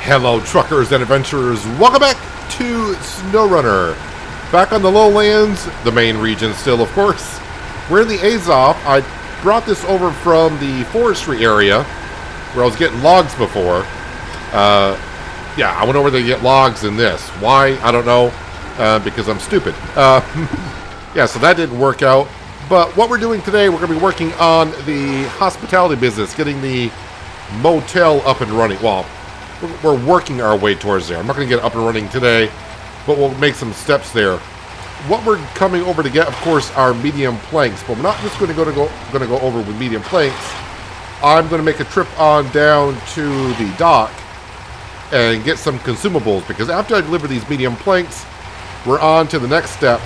Hello, truckers and adventurers. Welcome back to SnowRunner. Back on the lowlands, the Maine region still, of course. We're in the Azov. I brought this over from the forestry area where I was getting logs before. Yeah, I went over to get logs in this. Why? I don't know. Because I'm stupid. Yeah, so that didn't work out. But what we're doing today, we're going to be working on the hospitality business, getting the motel up and running. Well, we're working our way towards there. I'm not going to get up and running today, but we'll make some steps there. What we're coming over to get, of course, are medium planks, but we're not just going to go over with medium planks. I'm going to make a trip on down to the dock and get some consumables, because after I deliver these medium planks, we're on to the next step,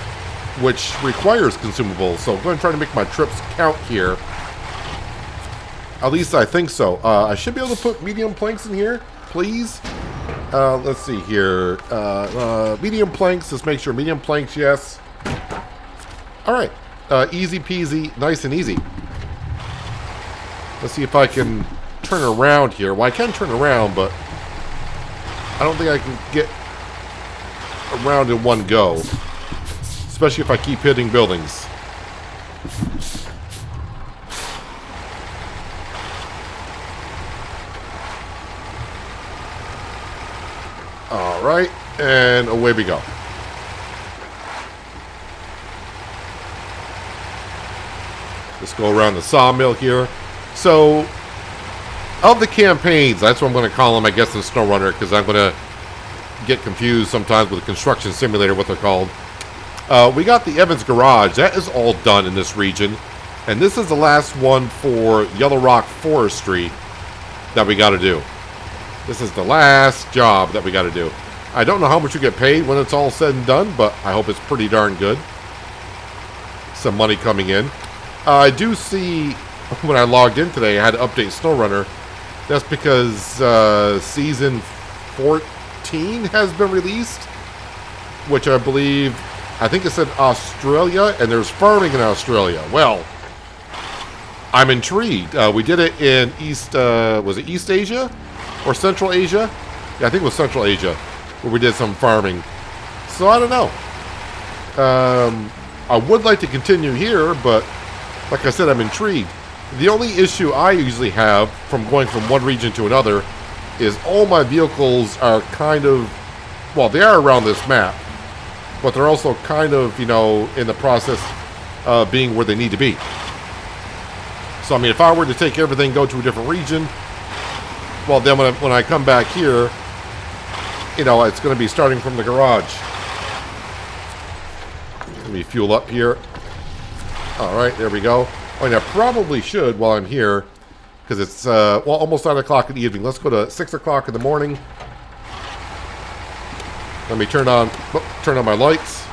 which requires consumables. So I'm going to try to make my trips count here. At least I think so. I should be able to put medium planks in here, please. Let's see here. Medium planks. Let's make sure medium planks, yes. All right. Easy peasy, nice and easy. Let's see if I can turn around here. Well, I can turn around, but I don't think I can get around in one go. Especially if I keep hitting buildings. Alright, and away we go. Let's go around the sawmill here. So, of the campaigns, that's what I'm going to call them, I guess, in SnowRunner, because I'm going to get confused sometimes with the construction simulator, what they're called. We got the Evans Garage. That is all done in this region. And this is the last one for Yellow Rock Forestry that we got to do. This is the last job that we got to do. I don't know how much you get paid when it's all said and done, but I hope it's pretty darn good. Some money coming in. I do see, when I logged in today, I had to update SnowRunner. That's because Season 14 has been released, which I think it said Australia, and there's farming in Australia. Well, I'm intrigued. We did it in was it East Asia or Central Asia? Yeah, I think it was Central Asia, where we did some farming. So I don't know. I would like to continue here, but like I said, I'm intrigued. The only issue I usually have from going from one region to another is all my vehicles are kind of, well, they are around this map, but they're also kind of, you know, in the process of being where they need to be. So, I mean, if I were to take everything, go to a different region, well, then when I come back here, you know, it's going to be starting from the garage. Let me fuel up here. All right, there we go. I mean, I probably should while I'm here, because it's, well, almost 9 o'clock in the evening. Let's go to 6 o'clock in the morning. Let me turn on my lights.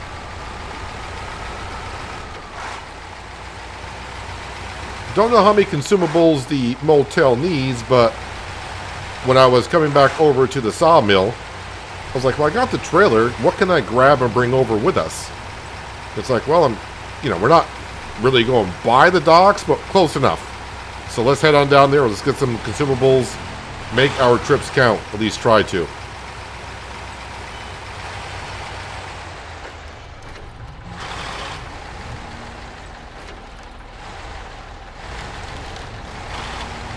Don't know how many consumables the motel needs, but when I was coming back over to the sawmill, I was like, well, I got the trailer. What can I grab and bring over with us? It's like, well, we're not really going by the docks, but close enough. So let's head on down there. Let's get some consumables. Make our trips count. At least try to.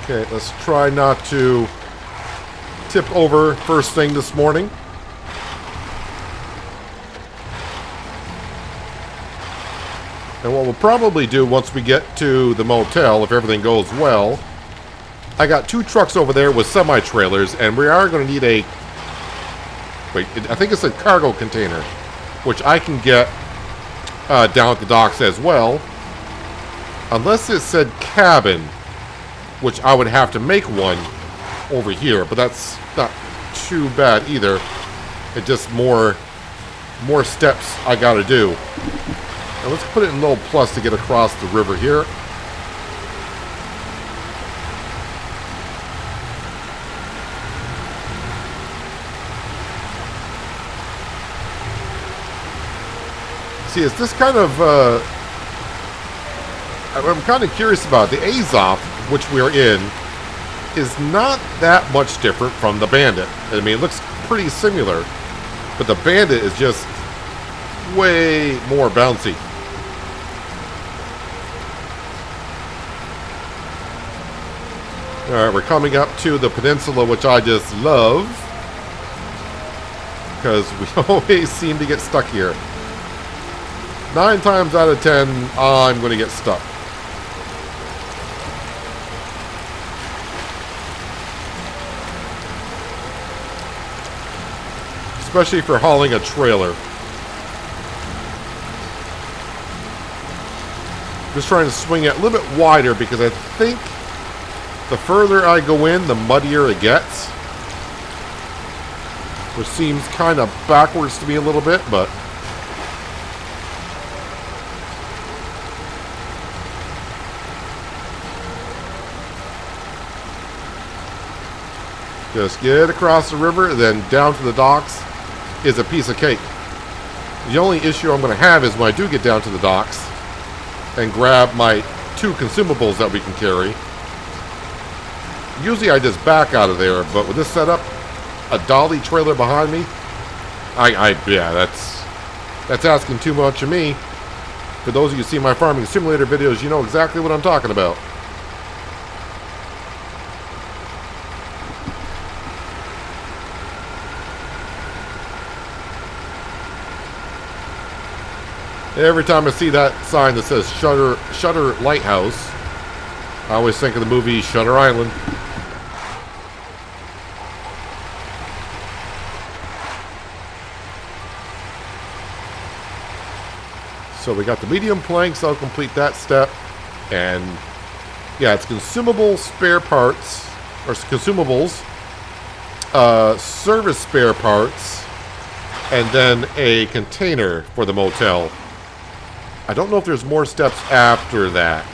Okay, let's try not to tip over first thing this morning. And what we'll probably do once we get to the motel, if everything goes well, I got 2 trucks over there with semi-trailers, and we are going to need a, wait, I think it's a cargo container, which I can get down at the docks as well. Unless it said cabin, which I would have to make one over here, but that's not too bad either. It's just more steps I gotta do. And let's put it in low plus to get across the river here. See, it's this kind of I'm kind of curious about the Azov, which we're in, is not that much different from the Bandit. I mean, it looks pretty similar, but the Bandit is just way more bouncy. Alright, we're coming up to the peninsula, which I just love, because we always seem to get stuck here. 9 times out of 10, I'm going to get stuck. Especially for hauling a trailer. Just trying to swing it a little bit wider because I think the further I go in, the muddier it gets. Which seems kind of backwards to me a little bit, but just get across the river, then down to the docks is a piece of cake. The only issue I'm going to have is when I do get down to the docks and grab my 2 consumables that we can carry. Usually I just back out of there, but with this setup, a dolly trailer behind me, yeah, that's asking too much of me. For those of you who see my farming simulator videos, you know exactly what I'm talking about. Every time I see that sign that says Shutter Lighthouse, I always think of the movie Shutter Island. So we got the medium planks, I'll complete that step. And yeah, it's consumable spare parts, or consumables, service spare parts, and then a container for the motel. I don't know if there's more steps after that.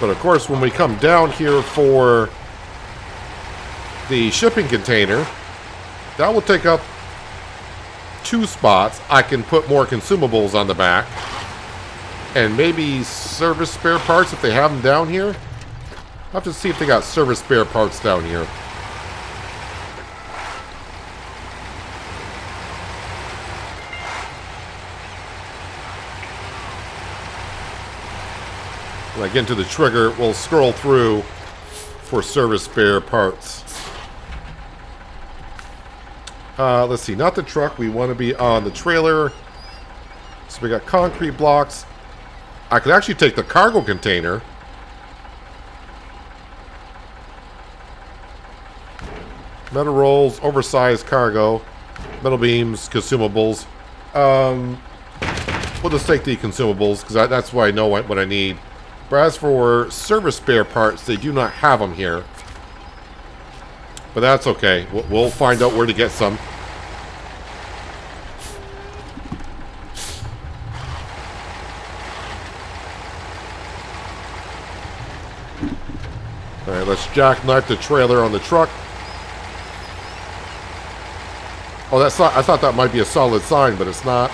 But of course, when we come down here for the shipping container, that will take up 2 spots. I can put more consumables on the back. And maybe service spare parts if they have them down here. I'll have to see if they got service spare parts down here. When I get into the trigger, we'll scroll through for service spare parts. Let's see, not the truck. We want to be on the trailer. So we got concrete blocks. I could actually take the cargo container. Metal rolls, oversized cargo, metal beams, consumables. We'll just take the consumables because that's what I know what I need. But as for service spare parts, they do not have them here. But that's okay. We'll find out where to get some. Alright, let's jackknife the trailer on the truck. Oh, that's not, I thought that might be a solid sign, but it's not.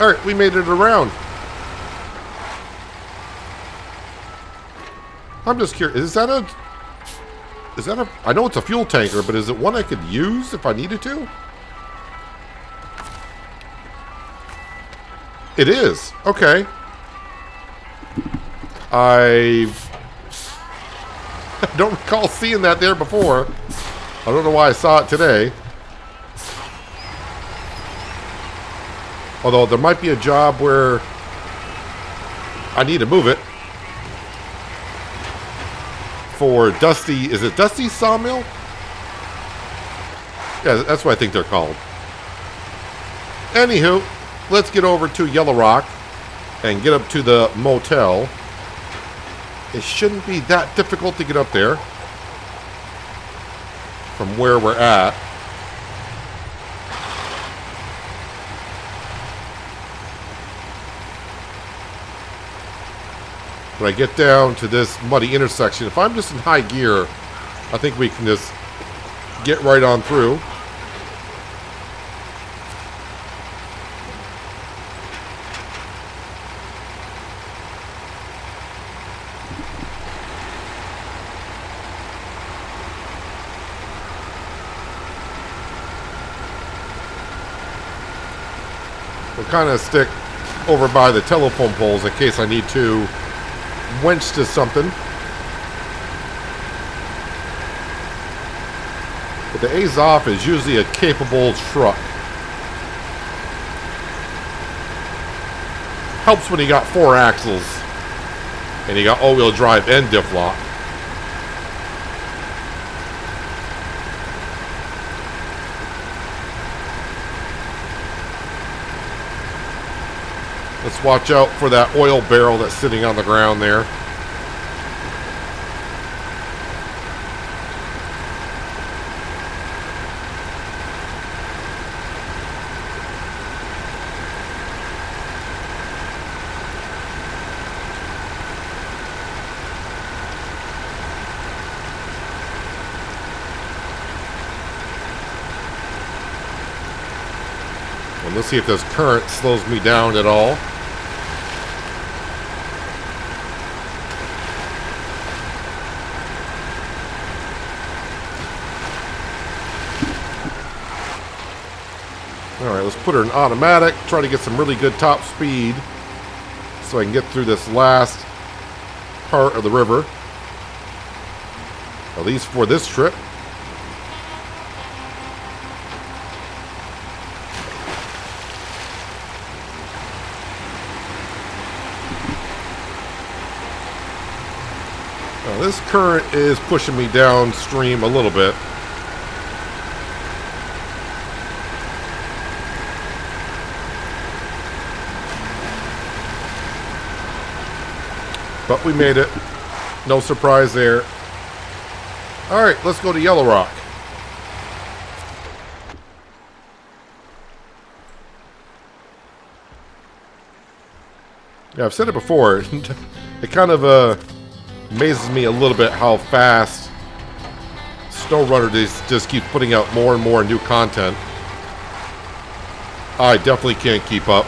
Alright, we made it around. I'm just curious, is that a... I know it's a fuel tanker, but is it one I could use if I needed to? It is. Okay. I don't recall seeing that there before. I don't know why I saw it today. Although there might be a job where I need to move it. For Dusty, is it Dusty's Sawmill? Yeah, that's what I think they're called. Anywho, let's get over to Yellow Rock and get up to the motel. It shouldn't be that difficult to get up there from where we're at. When I get down to this muddy intersection, if I'm just in high gear, I think we can just get right on through. We'll kind of stick over by the telephone poles in case I need to winch to something. But the Azov is usually a capable truck. Helps when you got 4 axles and you got all-wheel drive and diff lock. Let's watch out for that oil barrel that's sitting on the ground there. And let's see if this current slows me down at all. Alright, let's put her in automatic, try to get some really good top speed so I can get through this last part of the river. At least for this trip. Now, this current is pushing me downstream a little bit. But we made it. No surprise there. Alright, let's go to Yellow Rock. Yeah, I've said it before. It kind of amazes me a little bit how fast SnowRunner just keeps putting out more and more new content. I definitely can't keep up.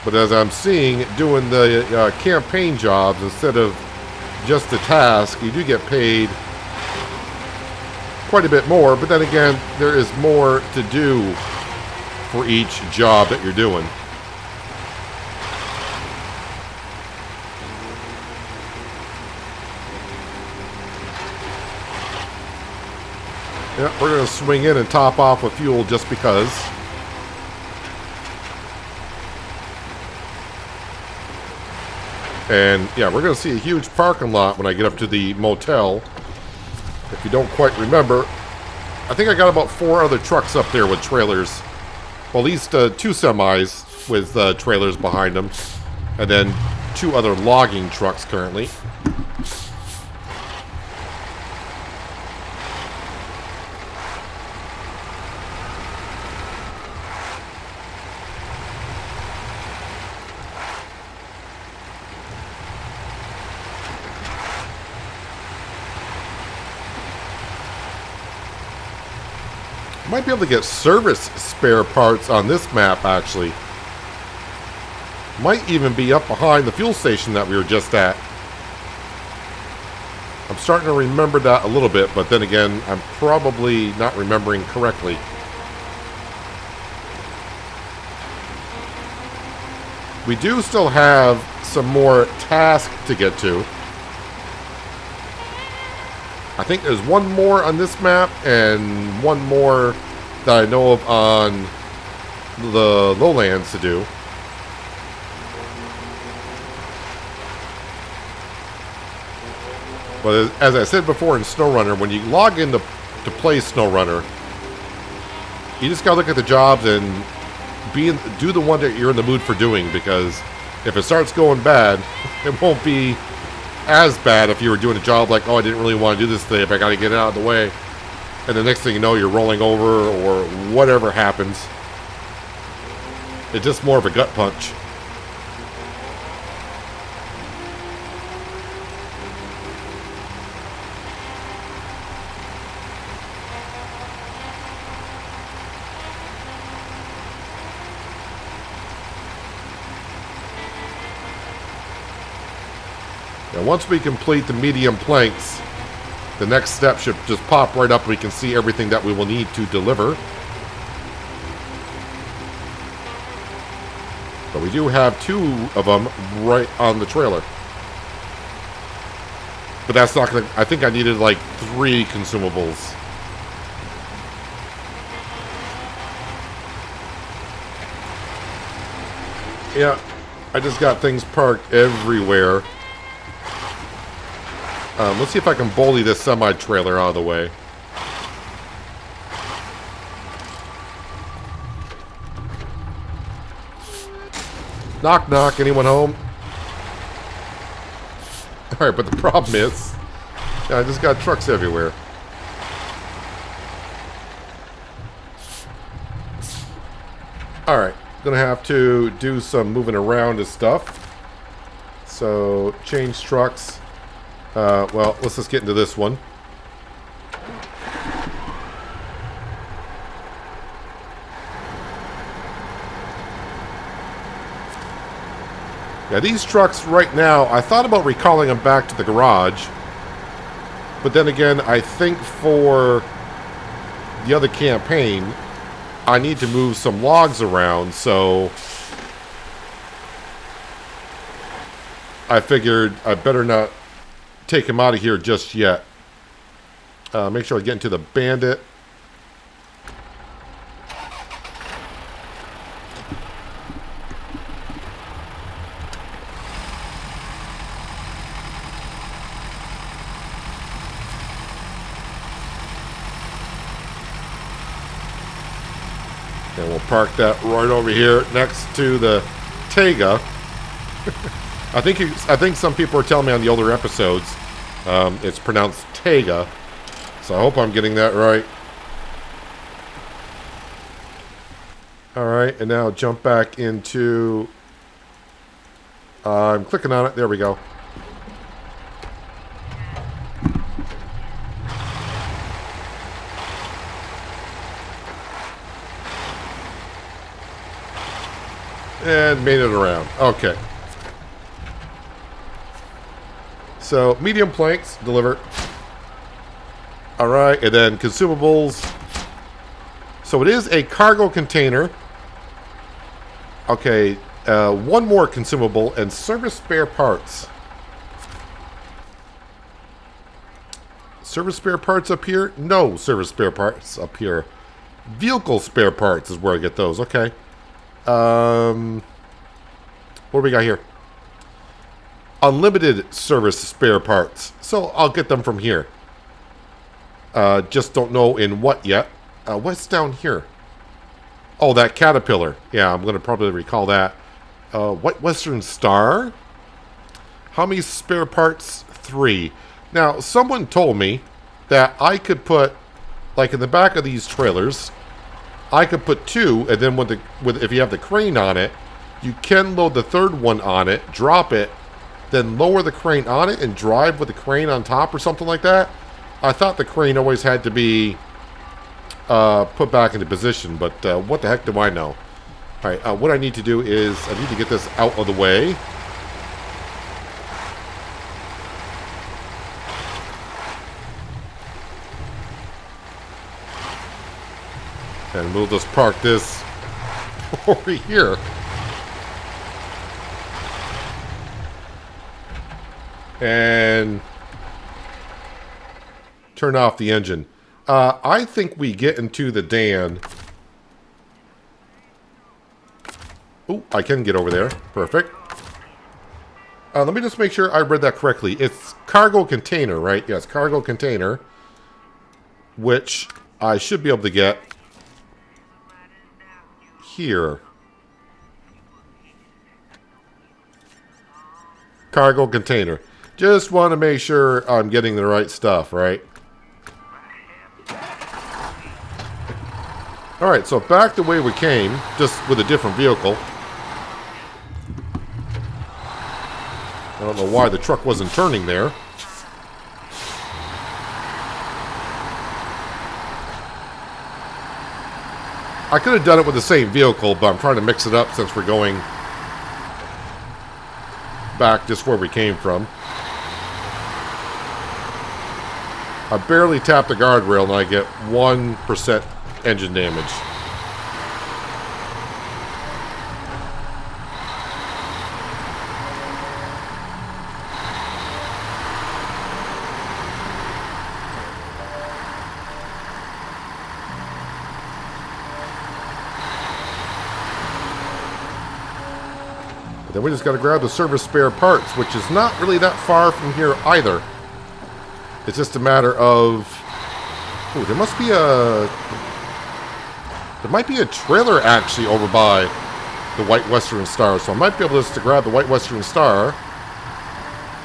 But as I'm seeing, doing the campaign jobs instead of just the task, you do get paid quite a bit more. But then again, there is more to do for each job that you're doing. Yeah, we're going to swing in and top off with fuel just because. And yeah, we're going to see a huge parking lot when I get up to the motel. If you don't quite remember, I think I got about 4 other trucks up there with trailers. Well, at least 2 semis with trailers behind them. And then 2 other logging trucks currently. Might be able to get service spare parts on this map, actually. Might even be up behind the fuel station that we were just at. I'm starting to remember that a little bit, but then again, I'm probably not remembering correctly. We do still have some more tasks to get to. I think there's one more on this map and one more that I know of on the lowlands to do. But as I said before in SnowRunner, when you log in to play SnowRunner, you just gotta look at the jobs and do the one that you're in the mood for doing, because if it starts going bad, it won't be as bad if you were doing a job like, oh, I didn't really want to do this today, but I got to get it out of the way. And the next thing you know, you're rolling over or whatever happens. It's just more of a gut punch. And once we complete the medium planks, the next step should just pop right up. We can see everything that we will need to deliver. But we do have 2 of them right on the trailer. But that's not gonna... I think I needed like 3 consumables. Yeah, I just got things parked everywhere. Let's see if I can bully this semi-trailer out of the way. Knock, knock. Anyone home? Alright, but the problem is, I just got trucks everywhere. Alright, gonna have to do some moving around and stuff. So, change trucks. Well, let's just get into this one. Yeah, these trucks right now, I thought about recalling them back to the garage. But then again, I think for the other campaign, I need to move some logs around, so I figured I better not take him out of here just yet. Make sure I get into the Bandit. And we'll park that right over here next to the Tega. I think some people are telling me on the older episodes it's pronounced Tega. So I hope I'm getting that right. Alright, and now jump back into... I'm clicking on it. There we go. And made it around. Okay. So, medium planks, deliver. Alright, and then consumables. So it is a cargo container. Okay, one more consumable and service spare parts. Service spare parts up here? No service spare parts up here. Vehicle spare parts is where I get those. Okay. What do we got here? Unlimited service spare parts. So I'll get them from here. Just don't know in what yet. What's down here? Oh, that Caterpillar. Yeah, I'm going to probably recall that. What Western Star? How many spare parts? 3. Now, someone told me that I could put, like in the back of these trailers, I could put 2, and then if you have the crane on it, you can load the third one on it, drop it, then lower the crane on it and drive with the crane on top or something like that. I thought the crane always had to be put back into position, but what the heck do I know? Alright, what I need to do is I need to get this out of the way. And we'll just park this over here. And turn off the engine. I think we get into the Dan. Oh, I can get over there. Perfect. Let me just make sure I read that correctly. It's cargo container, right? Yes, cargo container. Which I should be able to get here. Cargo container. Just want to make sure I'm getting the right stuff, right? Alright, so back the way we came, just with a different vehicle. I don't know why the truck wasn't turning there. I could have done it with the same vehicle, but I'm trying to mix it up since we're going back just where we came from. I barely tap the guardrail and I get 1% engine damage. Then we just got to grab the service spare parts, which is not really that far from here either. It's just a matter of... Oh, there might be a trailer actually over by the White Western Star. So I might be able just to grab the White Western Star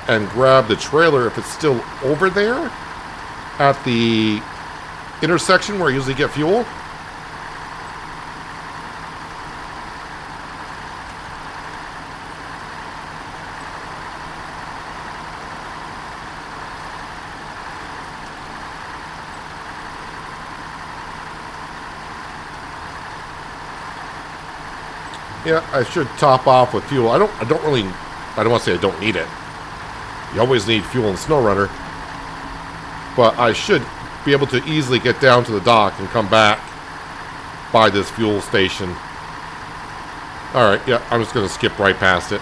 and grab the trailer if it's still over there at the intersection where I usually get fuel. Yeah, I should top off with fuel. I don't want to say I don't need it. You always need fuel in SnowRunner. But I should be able to easily get down to the dock and come back by this fuel station. Alright, yeah, I'm just going to skip right past it.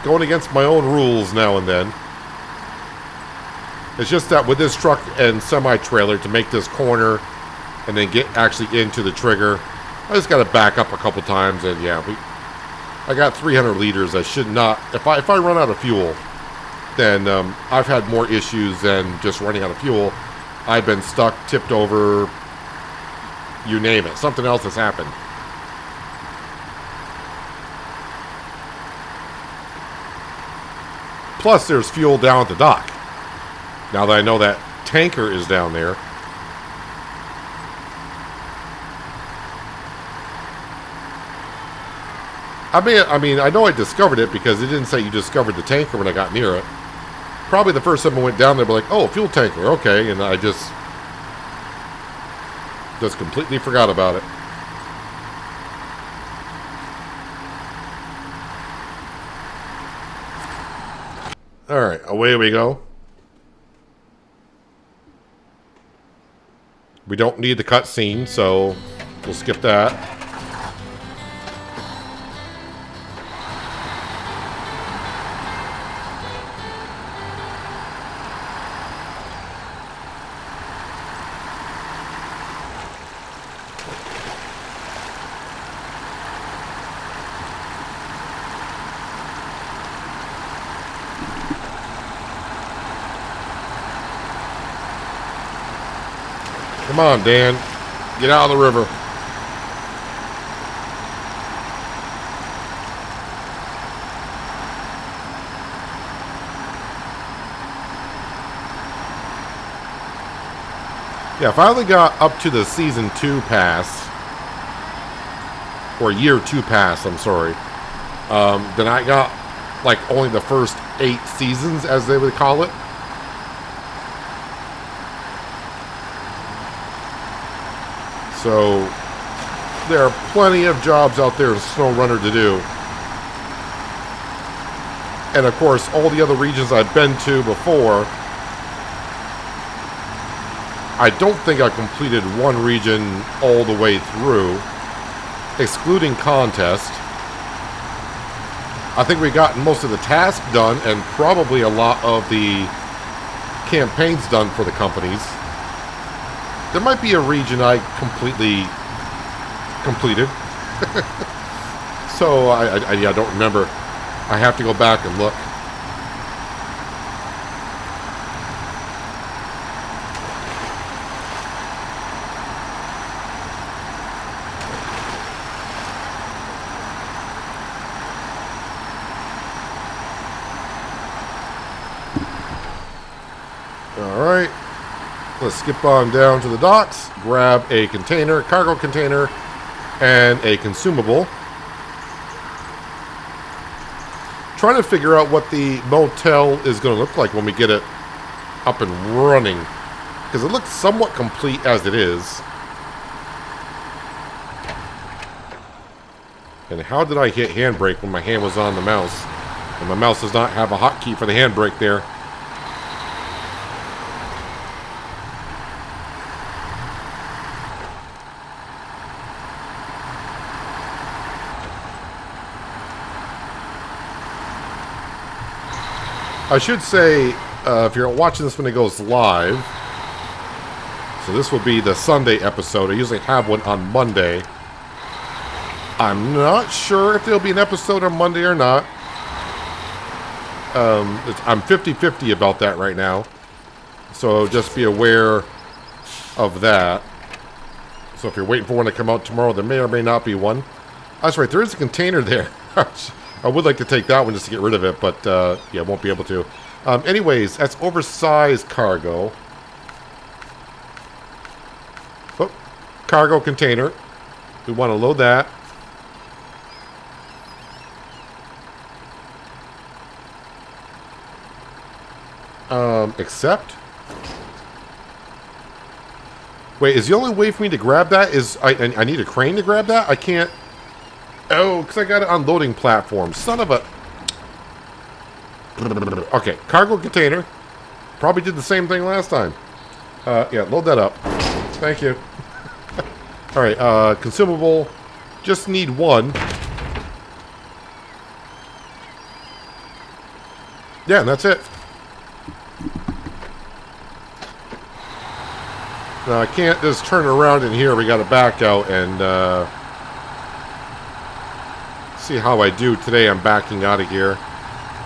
Going against my own rules now and then. It's just that with this truck and semi-trailer to make this corner and then get actually into the trigger, I just got to back up a couple times, and yeah, I got 300 liters. I should not... If I run out of fuel, then I've had more issues than just running out of fuel. I've been stuck, tipped over, you name it. Something else has happened. Plus, there's fuel down at the dock. Now that I know that tanker is down there. I mean, I know I discovered it because it didn't say you discovered the tanker when I got near it. Probably the first time I went down there, I'd be like, oh, fuel tanker, okay. And I just completely forgot about it. Alright, away we go. We don't need the cutscene, so we'll skip that. Come on, Dan. Get out of the river. Yeah, I finally got up to the Season 2 pass. Or Year 2 pass, I'm sorry. Then I got, like, only the first 8 seasons, as they would call it. So, there are plenty of jobs out there in SnowRunner to do. And of course, all the other regions I've been to before, I don't think I completed one region all the way through, excluding contest. I think we got most of the tasks done and probably a lot of the campaigns done for the companies. There might be a region I completely completed. So, I don't remember. I have to go back and look. Alright. Let's skip on down to the docks, grab a container, cargo container, and a consumable. Trying to figure out what the motel is going to look like when we get it up and running. Because it looks somewhat complete as it is. And how did I hit handbrake when my hand was on the mouse? And my mouse does not have a hotkey for the handbrake there. I should say, if you're watching this when it goes live, so this will be the Sunday episode. I usually have one on Monday. I'm not sure if there'll be an episode on Monday or not. I'm 50-50 about that right now. So just be aware of that. So if you're waiting for one to come out tomorrow, there may or may not be one. That's right, there is a container there. I would like to take that one just to get rid of it, but yeah, won't be able to. Anyways, that's oversized cargo. Oh, cargo container. We want to load that. Accept. Wait, is the only way for me to grab that is I need a crane to grab that? I can't. Oh, because I got it on loading platform. Son of a. Okay, cargo container. Probably did the same thing last time. Yeah, load that up. Thank you. All right, consumable. Just need one. Yeah, and that's it. Now, I can't just turn around in here. We got to back out and see how I do today. I'm backing out of here.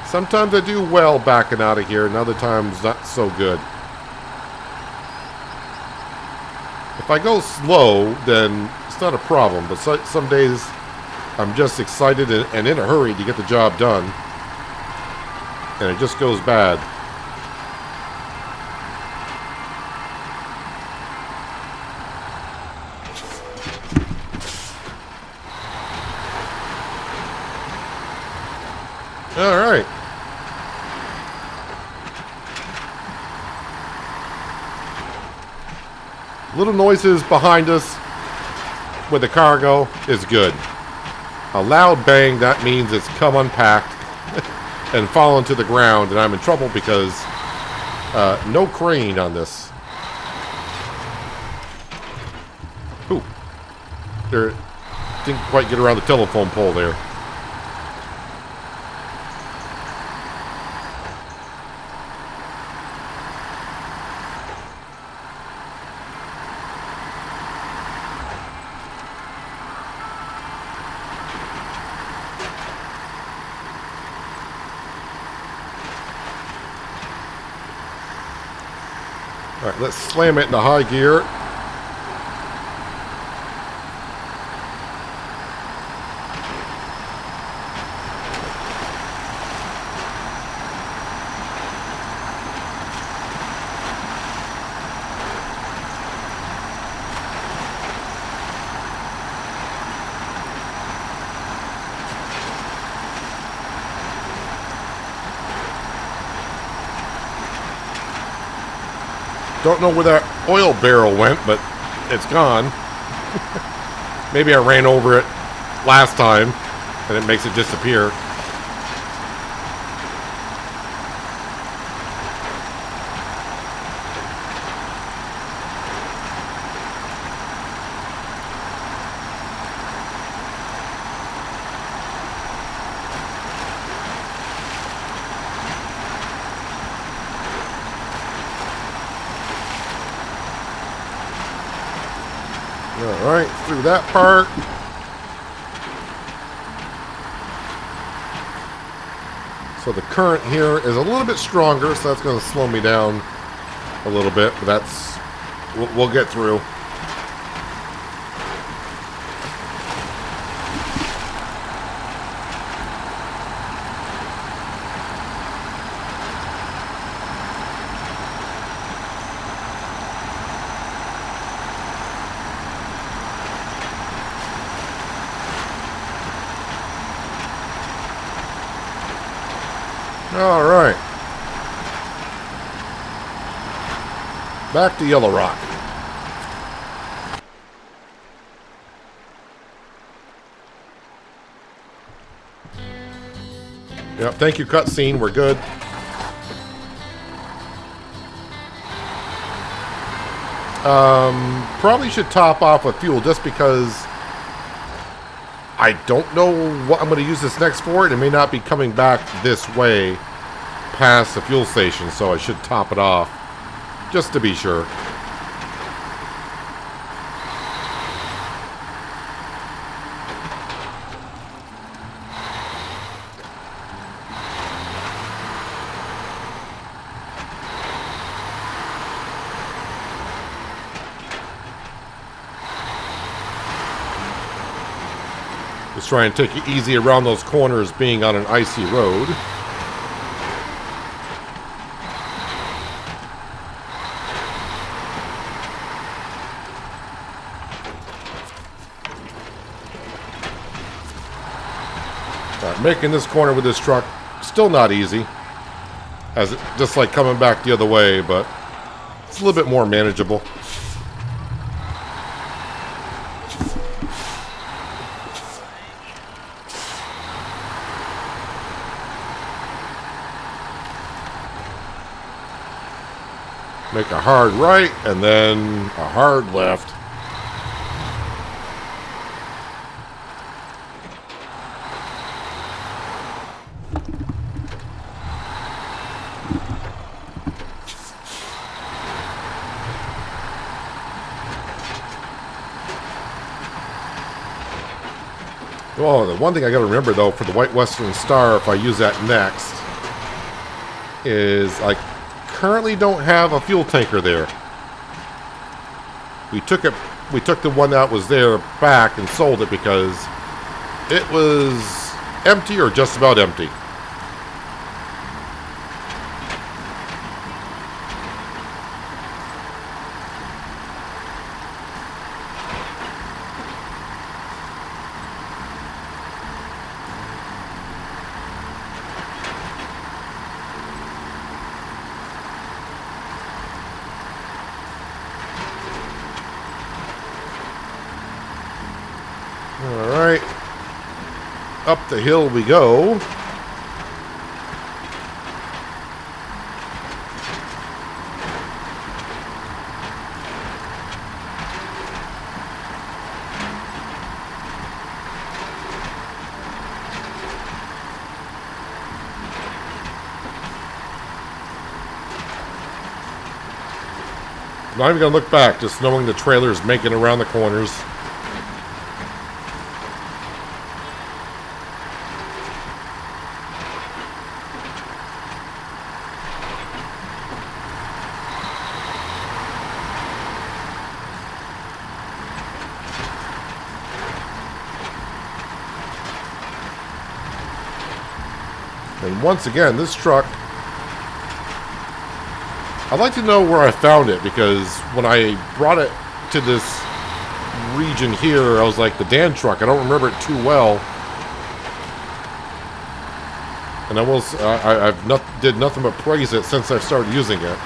Sometimes I do well backing out of here, and other times not so good. If I go slow, then it's not a problem. But some days I'm just excited and in a hurry to get the job done. And it just goes bad. All right. Little noises behind us with the cargo is good. A loud bang, that means it's come unpacked and fallen to the ground, and I'm in trouble because no crane on this. Ooh. There, didn't quite get around the telephone pole there. All right, let's slam it into high gear. Don't know where that oil barrel went, but it's gone. Maybe I ran over it last time, and it makes it disappear. Alright, through that part. So the current here is a little bit stronger, so that's going to slow me down a little bit, but that's, we'll get through. All right. Back to Yellow Rock. Yep, thank you, cutscene. We're good. Probably should top off with fuel just because I don't know what I'm going to use this next for, and it may not be coming back this way. past the fuel station, so I should top it off, just to be sure. Just try and take it easy around those corners being on an icy road. Alright, making this corner with this truck, still not easy. As it, just like coming back the other way, but it's a little bit more manageable. Make a hard right, and then a hard left. Oh, the one thing I gotta remember, though, for the White Western Star, if I use that next, is I currently don't have a fuel tanker there. We took the one that was there back and sold it because it was empty or just about empty. Alright, up the hill we go. Not even gonna look back, just knowing the trailer's making around the corners. And once again, this truck, I'd like to know where I found it, because when I brought it to this region here, I was like, the Dan truck, I don't remember it too well. And I've did nothing but praise it since I've started using it.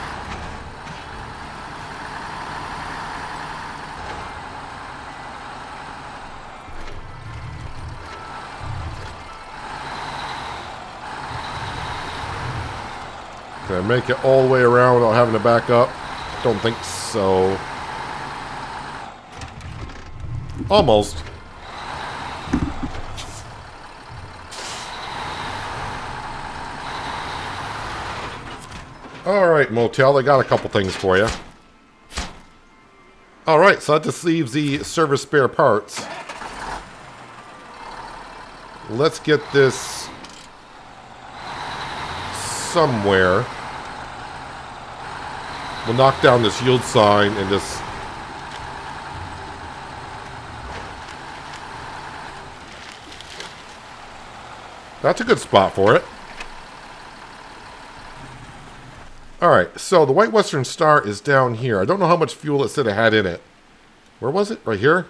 Can I make it all the way around without having to back up? Don't think so. Almost. Alright, Motel, I got a couple things for you. Alright, so that just leaves the service spare parts. Let's get this somewhere. We'll knock down this yield sign and just... That's a good spot for it. Alright, so the White Western Star is down here. I don't know how much fuel it said it had in it. Where was it? Right here?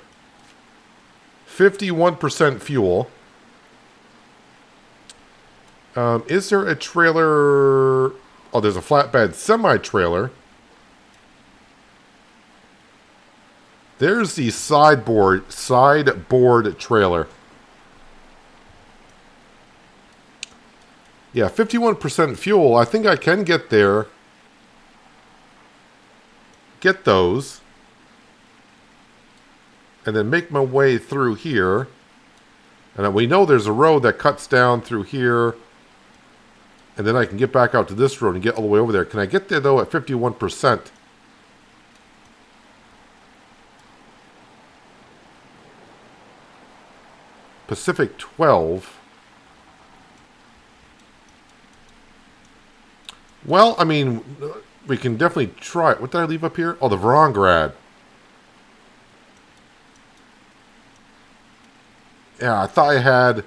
51% fuel. Is there a trailer... Oh, there's a flatbed semi-trailer. There's the sideboard trailer. Yeah, 51% fuel. I think I can get there. Get those. And then make my way through here. And we know there's a road that cuts down through here. And then I can get back out to this road and get all the way over there. Can I get there, though, at 51%? Pacific 12. Well, I mean, we can definitely try it. What did I leave up here? Oh, the Vrongrad. Yeah, I thought I had...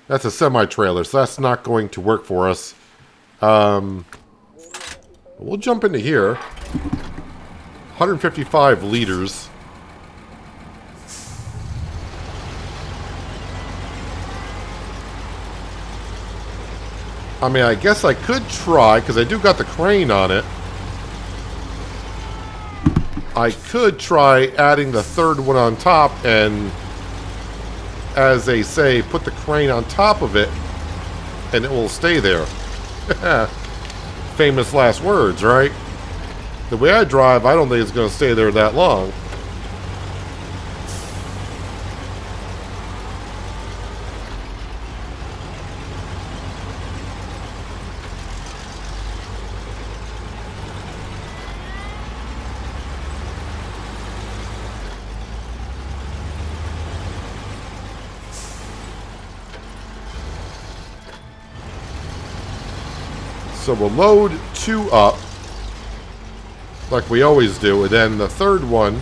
That's a semi-trailer, so that's not going to work for us. We'll jump into here. 155 liters. I mean, I guess I could try, because I do got the crane on it. I could try adding the third one on top and, as they say, put the crane on top of it, and it will stay there. Famous last words, right? The way I drive, I don't think it's going to stay there that long. So we'll load 2 up, like we always do, and then the third one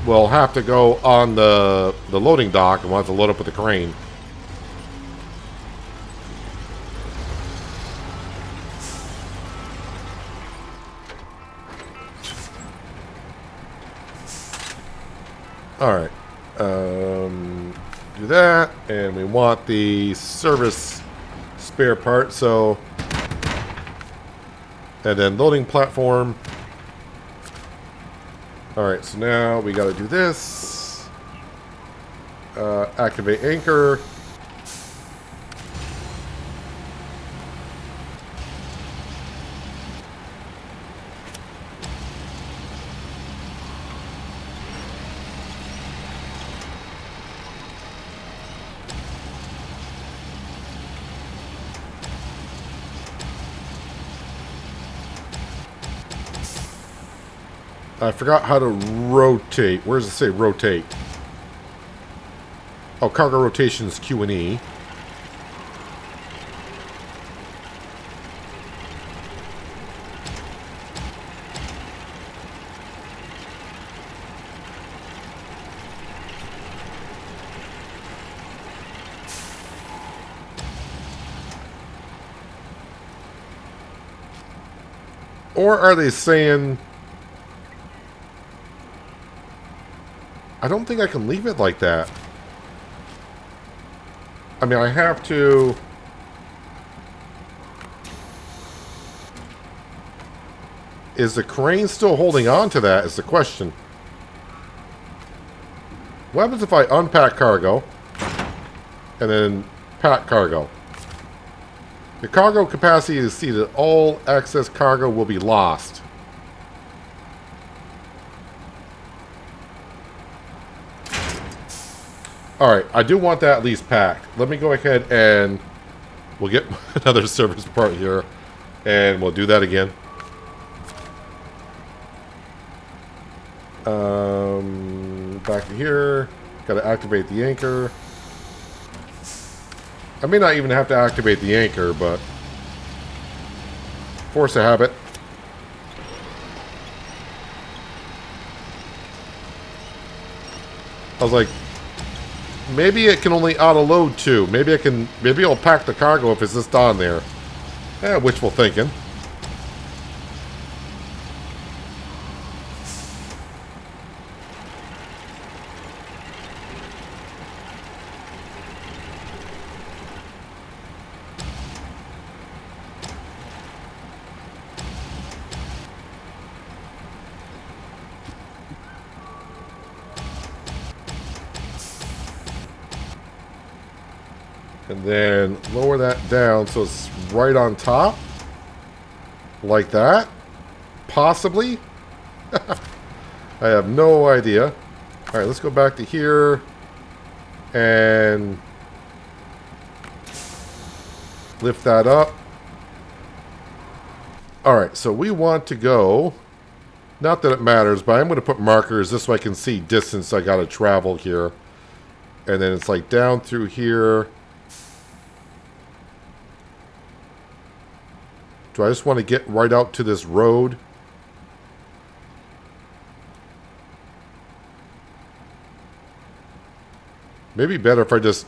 will have to go on the loading dock, and we'll have to load up with the crane. Alright, do that, and we want the service spare part, so... And then loading platform. Alright, so now we gotta do this. Activate anchor. I forgot how to rotate. Where does it say rotate? Oh, cargo rotations Q and E. Or are they saying... I don't think I can leave it like that. I mean, I have to... Is the crane still holding on to that is the question. What happens if I unpack cargo and then pack cargo? The cargo capacity is exceeded. All excess cargo will be lost. Alright, I do want that at least packed. Let me go ahead and we'll get another service part here. And we'll do that again. Back to here. Gotta activate the anchor. I may not even have to activate the anchor, but... Force a habit. I was like... Maybe it can only auto-load 2. Maybe I'll pack the cargo if it's just on there. Wishful thinking. And then lower that down so it's right on top. Like that. Possibly. I have no idea. Alright, let's go back to here. And lift that up. Alright, so we want to go... Not that it matters, but I'm going to put markers this way I can see distance I got to travel here. And then it's like down through here. Do I just want to get right out to this road? Maybe better if I just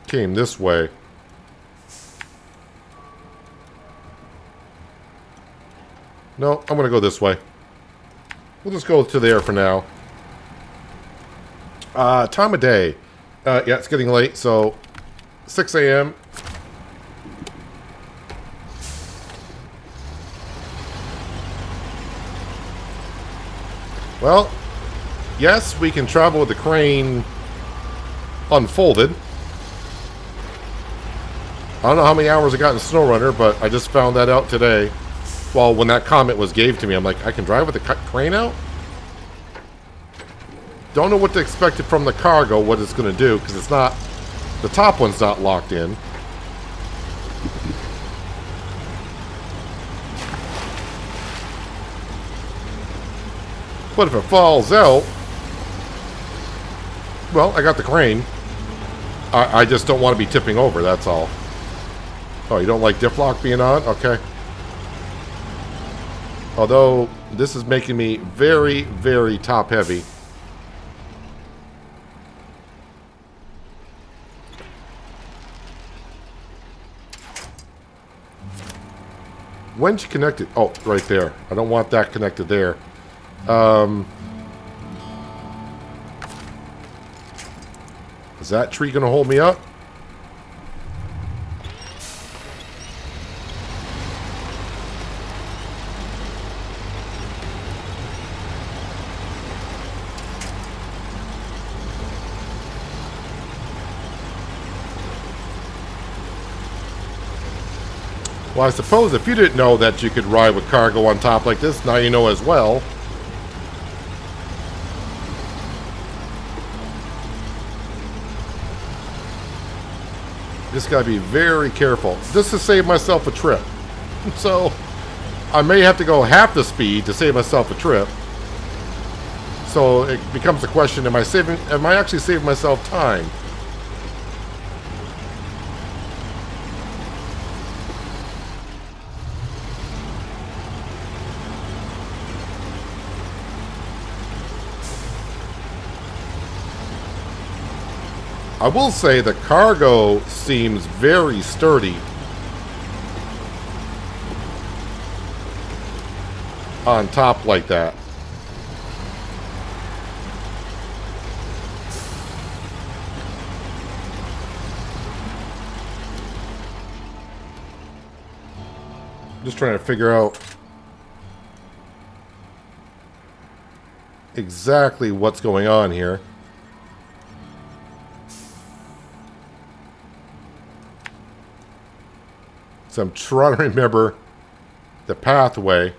came this way. No, I'm going to go this way. We'll just go to there for now. Time of day. Yeah, it's getting late, so 6 a.m. Well, yes, we can travel with the crane unfolded. I don't know how many hours I got in SnowRunner, but I just found that out today. Well, when that comment was gave to me, I'm like, I can drive with the crane out? Don't know what to expect from the cargo, what it's going to do, because it's not... The top one's not locked in. But if it falls out... Well, I got the crane. I just don't want to be tipping over, that's all. Oh, you don't like diff lock being on? Okay. Although, this is making me very, very top heavy. When's you connected? Oh, right there. I don't want that connected there. Is that tree going to hold me up? Well, I suppose if you didn't know that you could ride with cargo on top like this, now you know as well. Just gotta be very careful. Just to save myself a trip. So, I may have to go half the speed to save myself a trip. So, it becomes a question, am I actually saving myself time? I will say the cargo seems very sturdy on top like that. Just trying to figure out exactly what's going on here. So I'm trying to remember the pathway.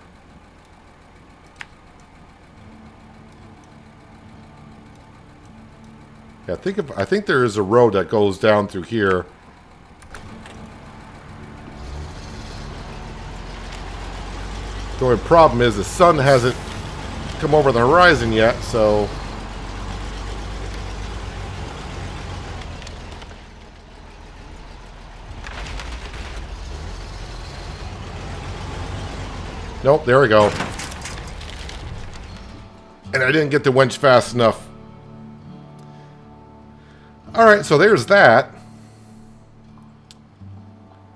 Yeah, I think there is a road that goes down through here. The only problem is the sun hasn't come over the horizon yet, so... Nope, there we go. And I didn't get the winch fast enough. Alright, so there's that.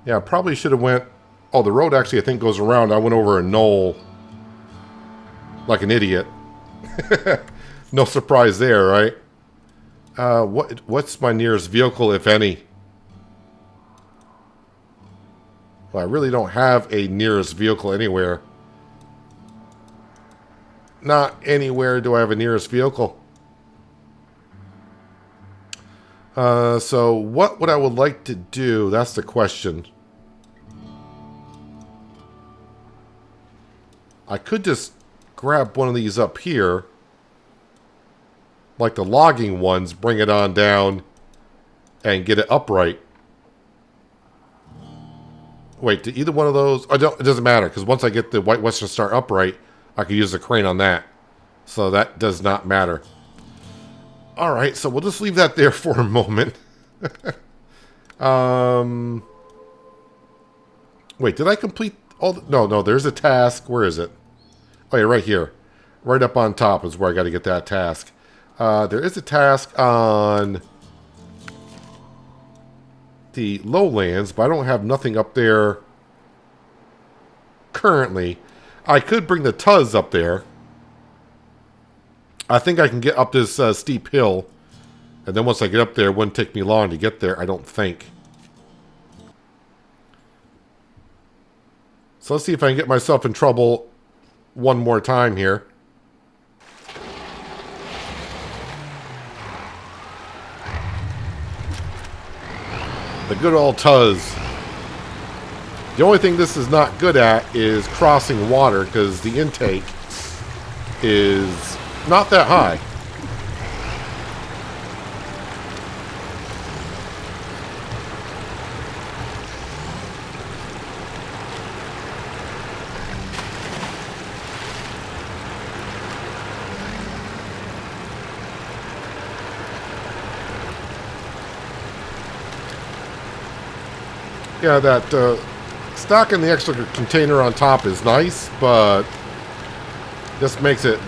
Yeah, I probably should have went... Oh, the road actually, I think, goes around. I went over a knoll. Like an idiot. No surprise there, right? What's my nearest vehicle, if any? Well, I really don't have a nearest vehicle anywhere. Not anywhere do I have a nearest vehicle. So what would I would like to do? That's the question. I could just grab one of these up here. Like the logging ones, bring it on down and get it upright. Wait, do either one of those... Oh, it doesn't matter, because once I get the White Western Star upright, I can use the crane on that. So that does not matter. Alright, so we'll just leave that there for a moment. Wait, did I complete all the... No, there's a task. Where is it? Oh, yeah, right here. Right up on top is where I got to get that task. There is a task on the lowlands, but I don't have nothing up there currently. I could bring the Tuz up there. I think I can get up this steep hill. And then once I get up there, it wouldn't take me long to get there, I don't think. So let's see if I can get myself in trouble one more time here. The good old Tuz. The only thing this is not good at is crossing water, because the intake is not that high. Yeah, that stocking the extra container on top is nice, but this makes it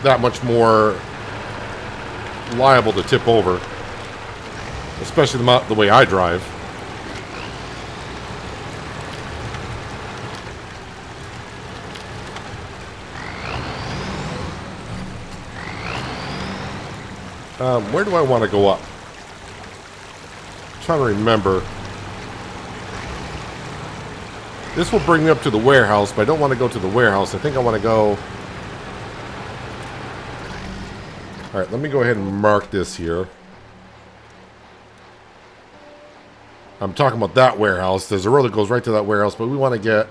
that much more liable to tip over, especially the way I drive. Where do I want to go up? I'm trying to remember. This will bring me up to the warehouse, but I don't want to go to the warehouse. I think I want to go... Alright, let me go ahead and mark this here. I'm talking about that warehouse. There's a road that goes right to that warehouse, but we want to get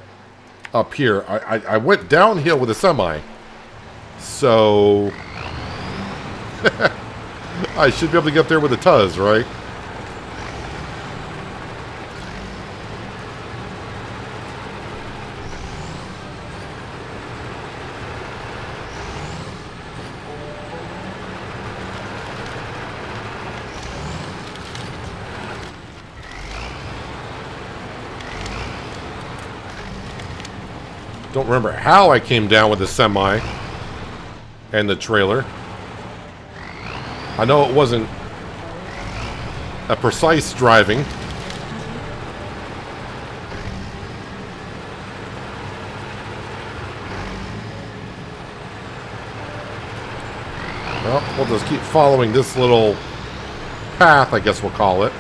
up here. I went downhill with a semi. So... I should be able to get up there with a Tuz, right? Don't remember how I came down with the semi and the trailer. I know it wasn't a precise driving. Well, we'll just keep following this little path, I guess we'll call it.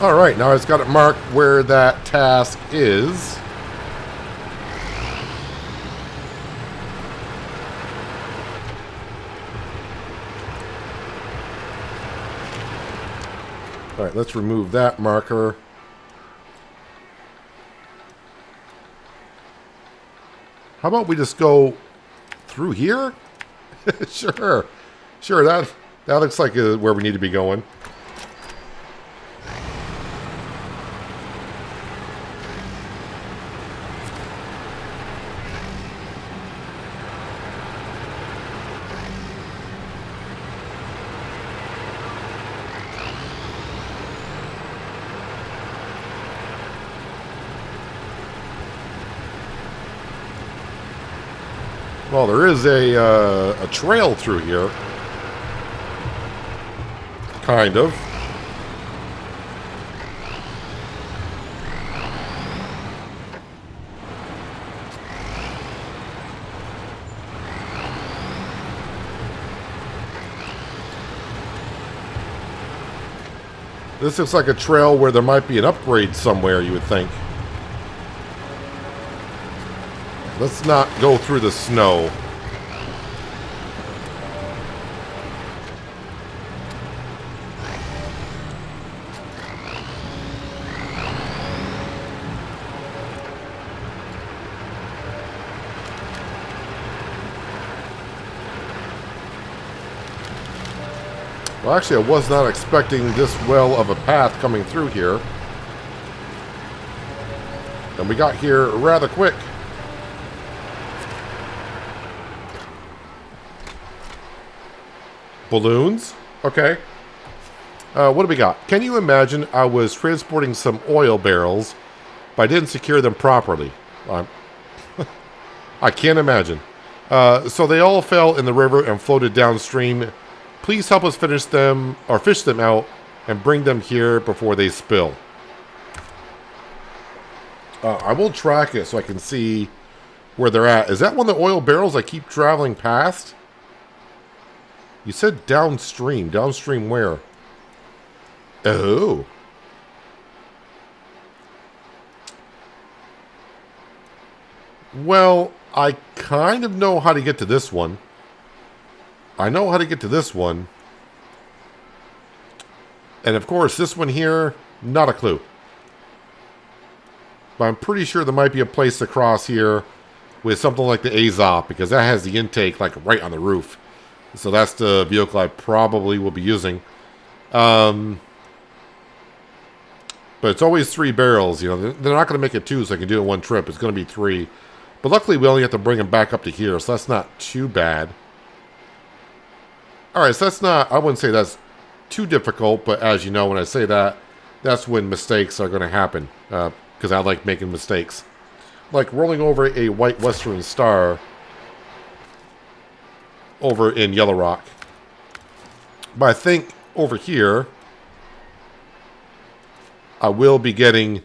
Alright, now I've got it marked where that task is. Alright, let's remove that marker. How about we just go through here? Sure. Sure, that looks like where we need to be going. Well, there is a trail through here. Kind of. This looks like a trail where there might be an upgrade somewhere, you would think. Let's not go through the snow. Well, actually, I was not expecting this well of a path coming through here. And we got here rather quick. Balloons? Okay. What do we got? Can you imagine I was transporting some oil barrels, but I didn't secure them properly? I can't imagine. So they all fell in the river and floated downstream. Please help us finish them, or fish them out, and bring them here before they spill. I will track it so I can see where they're at. Is that one of the oil barrels I keep traveling past? You said downstream. Downstream where? Oh. Well, I kind of know how to get to this one. I know how to get to this one. And of course, this one here, not a clue. But I'm pretty sure there might be a place to cross here with something like the Azov, because that has the intake like right on the roof. So that's the vehicle I probably will be using. But it's always 3 barrels. You know, they're not going to make it 2, so I can do it in one trip. It's going to be 3. But luckily, we only have to bring them back up to here, so that's not too bad. All right, so that's not, I wouldn't say that's too difficult, but as you know, when I say that, that's when mistakes are going to happen, because I like making mistakes. Like rolling over a white Western Star over in Yellow Rock. But I think over here, I will be getting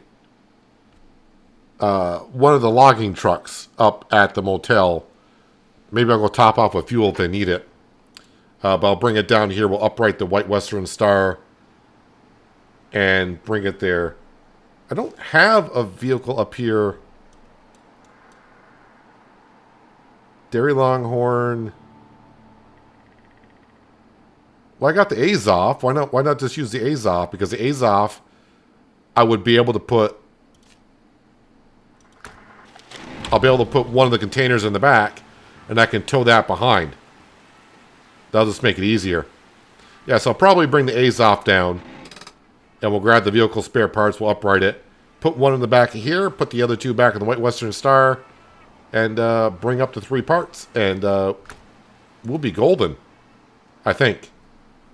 one of the logging trucks up at the motel. Maybe I'll go top off with fuel if they need it. But I'll bring it down here. We'll upright the white Western Star and bring it there. I don't have a vehicle up here. Dairy Longhorn. Well, I got the Azov. Why not just use the Azov? Because the Azov, I would be able to put... I'll be able to put one of the containers in the back, and I can tow that behind. That'll just make it easier. Yeah, so I'll probably bring the Azov down, and we'll grab the vehicle spare parts, we'll upright it, put one in the back of here, put the other 2 back in the white Western Star, and bring up the 3 parts, and we'll be golden, I think.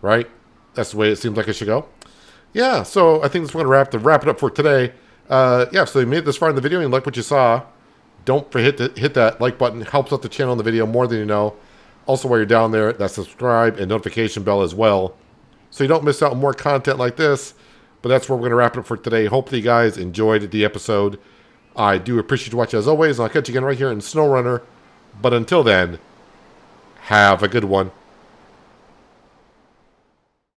Right? That's the way it seems like it should go. Yeah, so I think that's going to wrap it up for today. Yeah, so you made it this far in the video and you like what you saw. Don't forget to hit that like button. It helps out the channel and the video more than you know. Also, while you're down there, that subscribe and notification bell as well, so you don't miss out on more content like this. But that's where we're going to wrap it up for today. Hopefully you guys enjoyed the episode. I do appreciate you watching as always, and I'll catch you again right here in SnowRunner. But until then, have a good one.